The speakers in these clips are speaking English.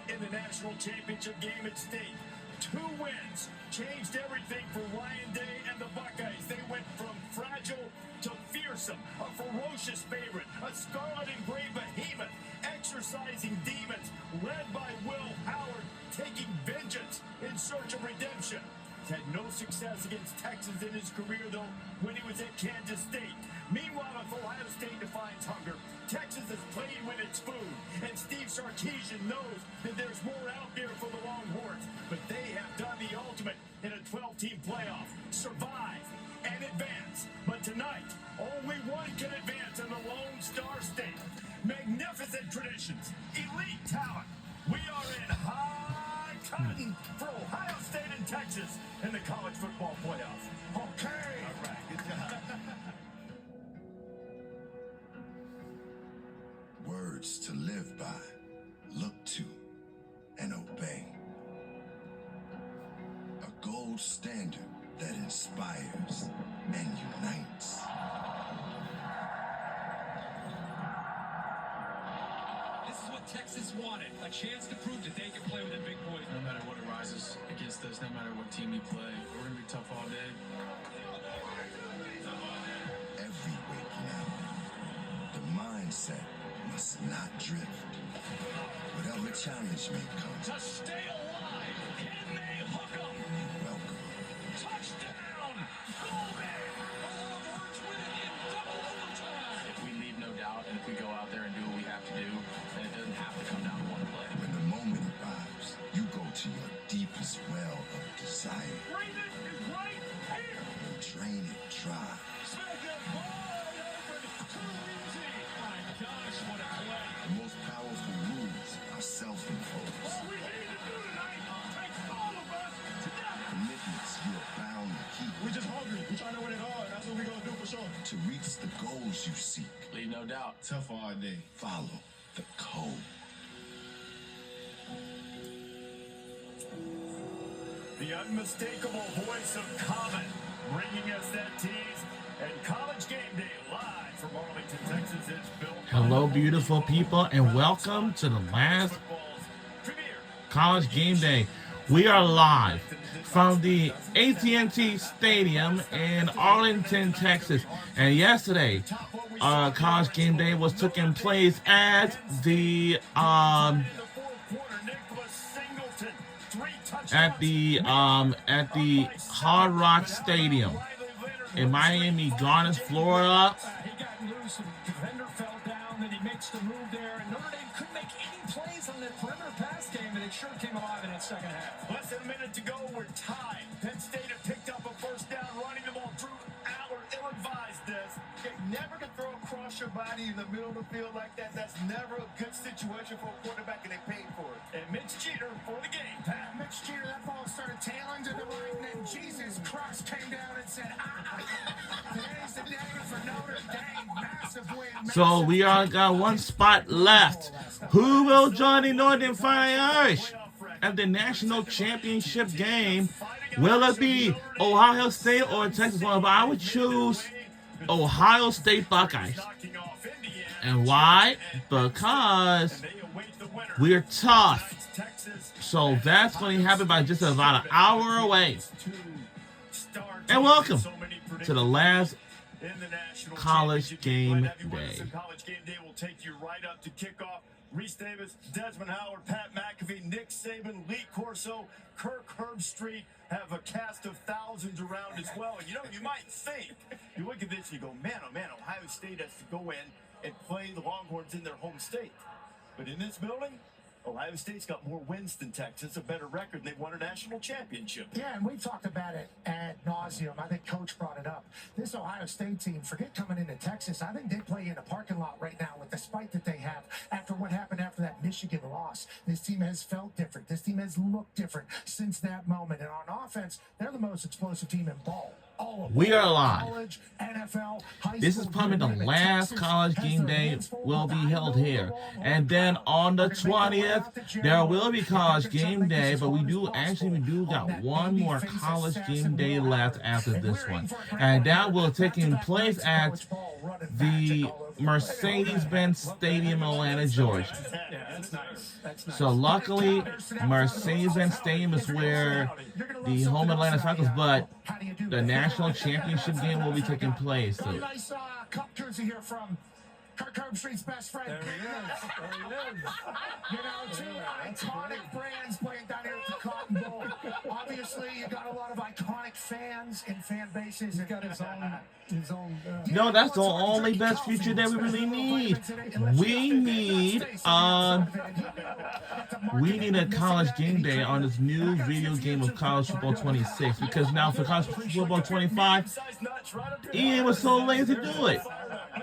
in the national championship game at stake. 2 wins changed everything for Ryan Day and the Buckeyes. They went from fragile to fearsome, a ferocious favorite, a scarlet and gray behemoth, exercising demons, led by Will Howard, taking vengeance in search of redemption. He's had no success against Texas in his career, though, when he was at Kansas State. Meanwhile, if Ohio State defines hunger, Texas has played with its food, and Steve Sarkisian knows that there's more out there for the Longhorns. But they have done the ultimate in a 12-team playoff: survive and advance. But tonight, only one can advance in the Lone Star State. Magnificent traditions, elite talent. We are in high cotton for Ohio State and Texas in the college football playoff. Okay. All right, good job. Words to live by, look to, and obey. A gold standard that inspires and unites. This is what Texas wanted, a chance to prove that they can play with the big boys. No matter what arises against us, no matter what team you play, we're going to be tough all day. Every waking hour, the mindset must not drift. Whatever challenge may come, To stay alive, can they hook 'em? welcome. Touchdown! Golden! The Longhorns win it in double overtime! If we leave no doubt, and if we go out there and do what we have to do, then it doesn't have to come down to one play. When the moment arrives, you go to your deepest well of desire. Greatness is right here. You drain it dry. Smack it wide open. Too easy. My gosh, what a play! The most powerful rules are self-imposed. All we need to do tonight takes all of us to death. Commitments you are bound to keep. We just hungry. We trying to win it all, and that's what we gonna do for sure. To reach the goals you seek, Leave no doubt. Tough all day. follow the code. The unmistakable voice of Common, bringing us that tease. And College Game Day live from Arlington, Texas is built. Hello, beautiful people, and welcome to the last College Game Day. We are live from the AT&T Stadium in Arlington, Texas. And yesterday, College Game Day was taking place at the Hard Rock Stadium in Miami Gardens, Florida. He got loose, and the defender fell down, then he makes the move there, and Notre Dame couldn't make any plays on that perimeter pass game, and it sure came alive in that second half. Less than a minute to go, we're tied. Penn State have picked up a first down, running the ball through our ill-advised this. Never to throw across your body in the middle of the field like that. That's never a good situation for a quarterback, and they paid for it. And Mitch Jeter for the game, Pat. Mitch Jeter, that ball started tailing to the right, and then Jesus Christ came down and said, today's the day for Notre Dame. Massive win. So we all got one spot left. Who will join the Northern Fighting Irish at the national championship game? Will it be Ohio State or Texas? Well, I would choose Ohio State Buckeyes. And why? Because we're tough. So that's going to happen by just about an hour away. And welcome to the last College Game Day. College Game Day will take you right up to kickoff. Reese Davis, Desmond Howard, Pat McAfee, Nick Saban, Lee Corso, Kirk Herbstreit have a cast of thousands around as well. And you know, you might think, you look at this and you go, man, oh man, Ohio State has to go in and play the Longhorns in their home state. But in this building, Ohio State's got more wins than Texas, a better record. They've won a national championship. Yeah, and we've talked about it ad nauseum. I think Coach brought it up. This Ohio State team, forget coming into Texas. I think they play in a parking lot right now with the spite that they have after what happened after that Michigan loss. This team has felt different. This team has looked different since that moment. And on offense, they're the most explosive team in ball. We are live. College, NFL, high This is school, probably the last College Game Day will be held here. And then on the 20th, there will be College Game Day, but we do got one more College Game Day left after this one. And that will take place at the Mercedes-Benz Stadium, Atlanta, Georgia. Yeah, that's nice. That's nice. So luckily, Mercedes-Benz Stadium is where the home Atlanta Falcons, but the national championship game will be taking place. So Nice cup jersey here from Kirk Herbstreit's best friend. There he is. There he is. You know, two iconic brands playing down here at the Cotton Bowl. Obviously, you got a lot of iconic fans and fan bases. He's got his own. no, that's the only best future that we really need. We need a college game day on this new video game of college football 26, because now for college football 25, EA was so lazy to do it.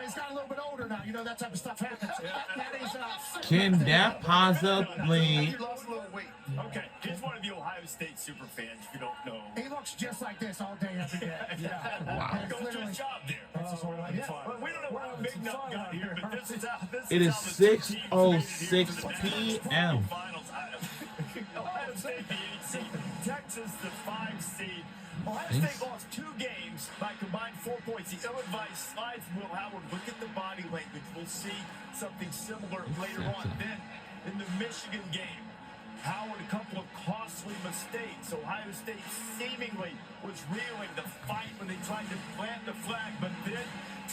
He's got a little bit older now. You know, that type of stuff happens. That is, Can that possibly? You lost a little weight. Okay, here's one of the Ohio State super fans, if you don't know. he looks just like this all day, every day. Yeah. Wow. He goes to his job there. Well, we don't know how Big Nut got here, but this is how It is how the team 6:06 p.m. Ohio State, the 8 seed. Texas, the 5 seed. Ohio State lost 2 games by combined 4 points. The ill-advised slides, Will Howard. Look at the body language. We'll see something similar later on. Then, in the Michigan game, Howard, a couple of costly mistakes. Ohio State seemingly was reeling the fight when they tried to plant the flag, but then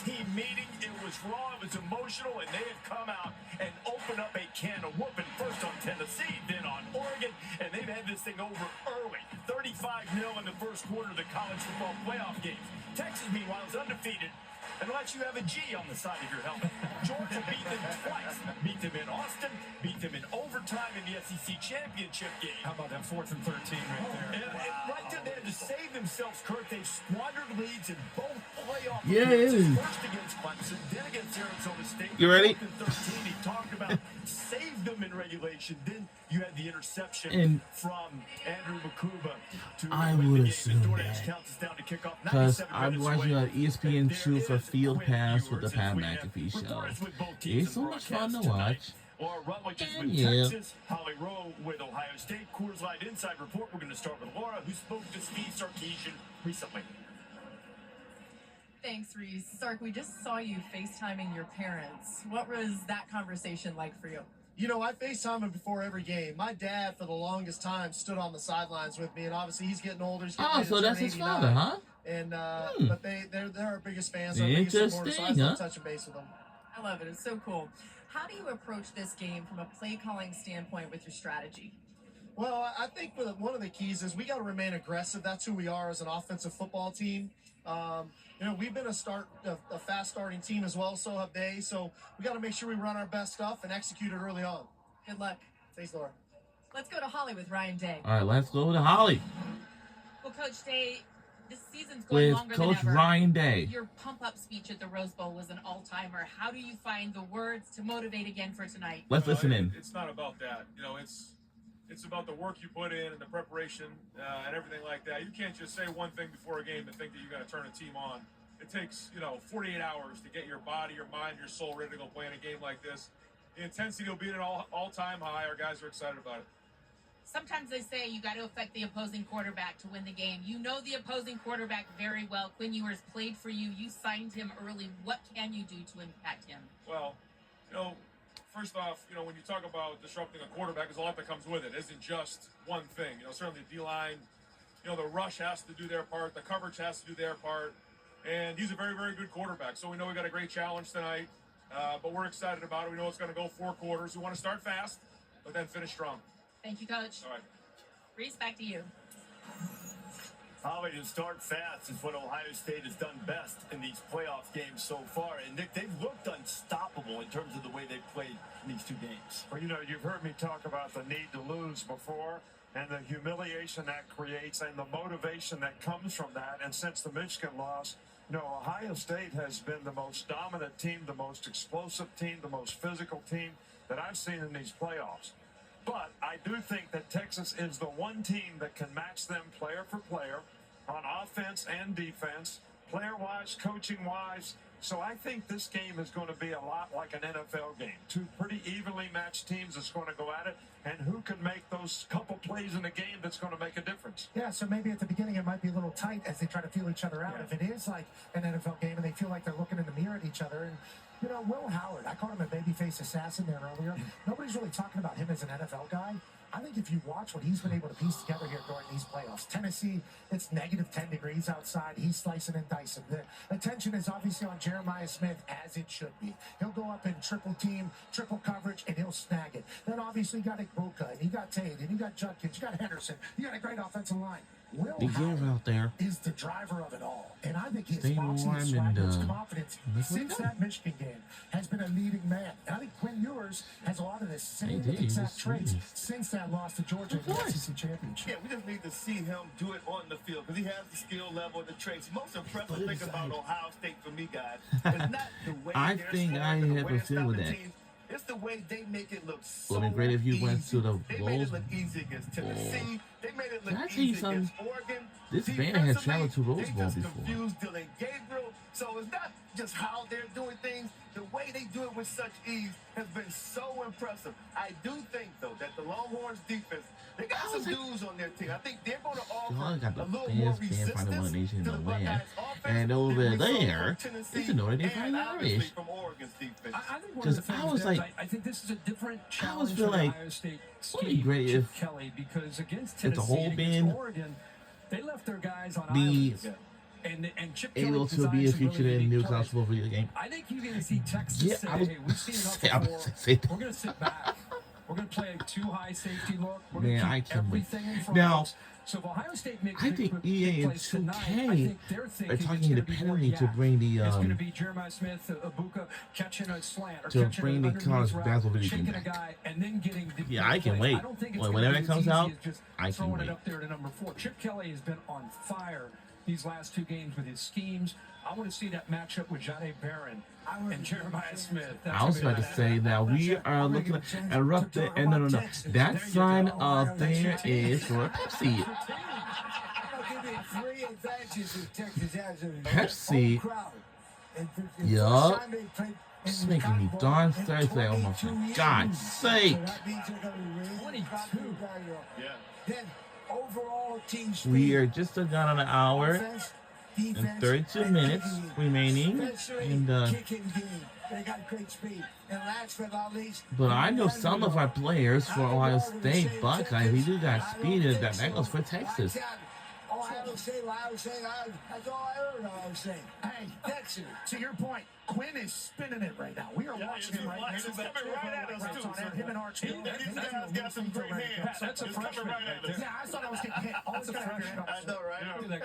team meeting, it was raw, it was emotional, and they had come out and opened up a can of whooping, first on Tennessee, then on Oregon, and they've had this thing over early. 35-0 in the first quarter of the college football playoff games. Texas, meanwhile, is undefeated, unless you have a G on the side of your helmet. Georgia beat them twice. Beat them in Austin, beat them in overtime in the SEC championship game. How about that 4th and 13 right there? And right there, they had to save themselves, Kurt. They've squandered leads in both playoff Yeah. appearances. First against Clemson, then against Arizona State. You ready? 4th and 13, he talked about saved them in regulation. Then you had the interception And from Andrew Makuba to I win would the game. assume The DoorDash that. counts us down to kick off. Because 97 I'm minutes watching away. on ESPN 2 for Field Twin Pass with the viewers Pat as we have McAfee show. reporters with both teams It's so in much fun to broadcast tonight. watch. Laura Rutledge is And with yeah. Texas, Holly Rowe with Ohio State. Coors Light Inside Report. We're going to start with Laura, who spoke to Steve Sarkisian recently. Thanks, Reese. Sark, we just saw you FaceTiming your parents. What was that conversation like for you? You know, I FaceTime him before every game. My dad, for the longest time, stood on the sidelines with me, and obviously he's getting older. He's getting Oh, ready to so turn that's his 89. father, huh? And but they're our biggest fans, our biggest supporters. So I Interesting, still huh? touching base with them. I love it. It's so cool. How do you approach this game from a play calling standpoint with your strategy? Well, I think one of the keys is we got to remain aggressive. That's who we are as an offensive football team. You know, we've been a fast starting team as well, so have they. So we got to make sure we run our best stuff and execute it early on. Good luck. Thanks, Laura. Let's go to Holly with Ryan Day. All right, let's go to Holly Well, Coach Day, this season's going with longer Coach than ever. Ryan Day. Your pump-up speech at the Rose Bowl was an all-timer. How do you find the words to motivate again for tonight? Let's listen in. It's not about that. You know, it's about the work you put in and the preparation and everything like that. You can't just say one thing before a game and think that you're going to turn a team on. It takes, 48 hours to get your body, your mind, your soul ready to go play in a game like this. The intensity will be at an all-time high. Our guys are excited about it. Sometimes they say you got to affect the opposing quarterback to win the game. You know the opposing quarterback very well. Quinn Ewers played for you. You signed him early. What can you do to impact him? Well, first off, when you talk about disrupting a quarterback, there's a lot that comes with it. It isn't just one thing. Certainly the D-line, the rush has to do their part. The coverage has to do their part. And he's a very, very good quarterback. So we know we got a great challenge tonight. But we're excited about it. We know it's going to go 4 quarters. We want to start fast, but then finish strong. Thank you, Coach. All right. Reese, back to you. Holly, to start fast is what Ohio State has done best in these playoff games so far. And Nick, they've looked unstoppable in terms of the way they've played in these 2 games. Well, you've heard me talk about the need to lose before and the humiliation that creates and the motivation that comes from that. And since the Michigan loss, Ohio State has been the most dominant team, the most explosive team, the most physical team that I've seen in these playoffs. But I do think that Texas is the one team that can match them player for player on offense and defense, player-wise, coaching-wise, So I think this game is going to be a lot like an NFL game. Two pretty evenly matched teams that's going to go at it, and who can make those couple plays in the game that's going to make a difference. Yeah, so maybe at the beginning it might be a little tight as they try to feel each other out. If it is like an NFL game and they feel like they're looking in the mirror at each other. And, you know, Will Howard, I called him a babyface assassin there earlier. Nobody's really talking about him as an NFL guy. I think if you watch what he's been able to piece together here during these playoffs, Tennessee, it's negative 10 degrees outside. He's slicing and dicing. The attention is obviously on Jeremiah Smith, as it should be. He'll go up in triple team, triple coverage, and he'll snag it. Then obviously you got Igbuka, and you got Tate, and you got Judkins, you got Henderson. You got a great offensive line. Will Howard out there is the driver of it all. And I think his Stay moxie, warm his and, swagger, his confidence since that Michigan game has been a leading man. And I think Quinn Ewers has a lot of the same exact traits since that loss to Georgia in the SEC championship. Yeah, we just need to see him do it on the field because he has the skill level, the traits. Most impressive thing about Ohio State for me, guys, is not the way I they're think I scoring, the have way a they're feeling stopping that. teams. It's the way they make it look so Would be great if you easy. went to the They made Bulls. it look easy against Tennessee. They made it look Can I tell you easy something? against Oregon. This band had traveled to Rose They Bowl just before. confused Dylan Gabriel. So it's not just how they're doing things. The way they do it with such ease has been so impressive. I do think, though, that the Longhorns defense, they got some dudes on their team. I think they're going to Y'all got offer the a little more best band resistance fighting one nation in to the the land. Buckeyes offense And than over we saw there, from Tennessee it's a Notre Dame and fighting obviously Irish. from Oregon's defense. I think one Just- of the I things was is like- I think this is a different I challenge was for feel the like, Ohio State wouldn't it be scheme, great Chip if Kelly, because against the Tennessee whole and band against Oregon, they left their guys on be islands. And Chip Kelly able to designed be some really featured in unique new plays. college football video game? I think you're going to see Texas Yeah, say, I was- hey, we've seen say- I enough was before. say that. We're going to sit back. We're going to play a too high safety look. We're Man, going I to keep can't wait. everything in front Now, of us. So if Ohio State makes I big think EA and plays tonight, 2K I think they're are thinking talking it's gonna be more independently to yak. bring the It's going to be Jeremiah Smith, Igbuka catching a slant or to catching bring an the underneath college route, basketball video shaking game a back. guy, and then getting the Yeah, I can plays. wait. I don't think it's Whenever gonna that be comes as easy out, as just I can throwing wait. it up there to number 4. Chip Kelly has been on fire these last 2 games with his schemes. I want to see that matchup with Jahdae Barron and Jeremiah Smith. That's I was gonna about be to say now we are looking at rough and no. That sign up there is for Pepsi. Pepsi. Yup. It's making me darn thirsty. Oh my God's sake. 22. Yeah. Then overall team speed. We are just about an hour Offense, and defense, 32 and minutes kicking. remaining. Especially And kicking game. They got great speed. And last but not least, but I know some of our players for Ohio State Buckeyes. We do got speed, and that goes for Texas. Ohio State, that's all I heard Ohio State. Hey, that's it. To your point, Quinn is spinning it right now. We are watching him right now. It's coming right at us, too, sir. Him and Arch. These guys got some great hands. That's a It's coming freshman right right at us. Yeah, I thought I was getting hit. That's a freshman. I know, right? You know,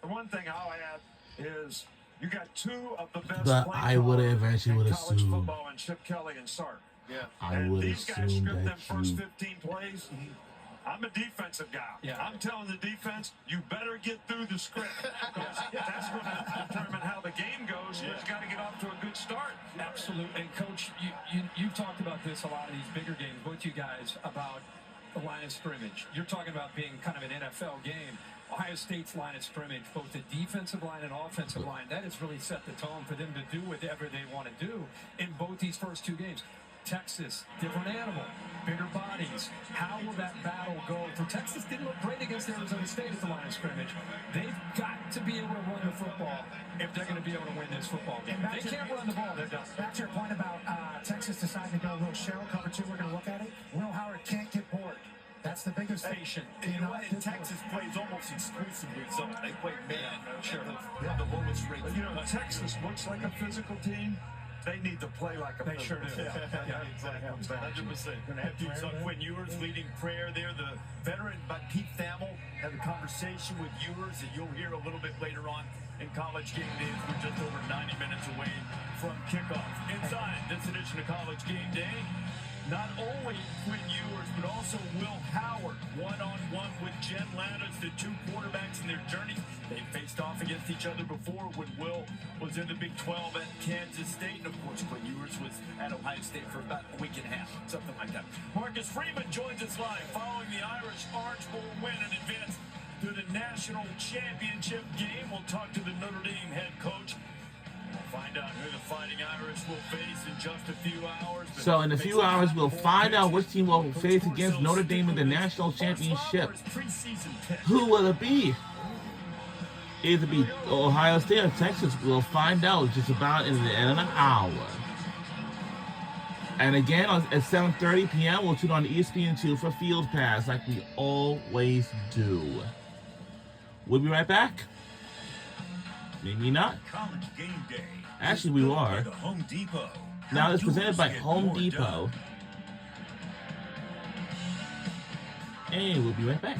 the one thing I'll add is you got 2 of the best But play I would have callers actually in would college assume. football and Chip Kelly and Sark. Yeah. I And would these guys assume script them that first you. 15 plays. I'm a defensive guy. Yeah. I'm telling the defense, you better get through the script. Because that's going to determine how the game goes. But you got to get off to a good start. Absolutely. And Coach, you've talked about this a lot of these bigger games, both you guys, about the line of scrimmage. You're talking about being kind of an NFL game. Ohio State's line of scrimmage, both the defensive line and offensive line, that has really set the tone for them to do whatever they want to do in both these first 2 games. Texas, different animal, bigger bodies. How will that battle go? For Texas didn't look great against Arizona State at the line of scrimmage. They've got to be able to run the football if they're going to be able to win this football game. If they can't run the ball, they're done. Back to your point about Texas deciding to go a little shell cover 2. We're going to look at it. Will Howard can't get bored. That's the biggest thing. Patient. And you know what? And Texas plays almost exclusively zone. They play man. Sure. The lowest rate. But, you know, Texas looks like a physical team. They need to play like a They sure physical do. team. Yeah, exactly. 100%. You saw Quinn Ewers leading prayer there. The veteran, but Pete Thamel had a conversation with Ewers, and you'll hear a little bit later on in College Game Day. We're just over 90 minutes away from kickoff. Inside this edition of College Game Day, not only Quinn Ewers, but also Will Howard, one-on-one with Jen Ladders, the 2 quarterbacks in their journey. They faced off against each other before when Will was in the Big 12 at Kansas State. And, of course, Quinn Ewers was at Ohio State for about a week and a half, something like that. Marcus Freeman joins us live following the Irish Orange Bowl win and advance to the national championship game. We'll talk to the Notre Dame head coach. We'll Find out who the Fighting Irish will face in just a few hours. So in a few hours, we'll find out which team will face against Notre Dame in the national championship. Who will it be? Either be Ohio State or Texas. We'll find out just about in an hour. And again, at 7:30 p.m., we'll tune on ESPN2 for Field Pass, like we always do. We'll be right back. Maybe not. College game day. Actually, we are. Home Depot. Now it's presented by Home Depot. And we'll be right back.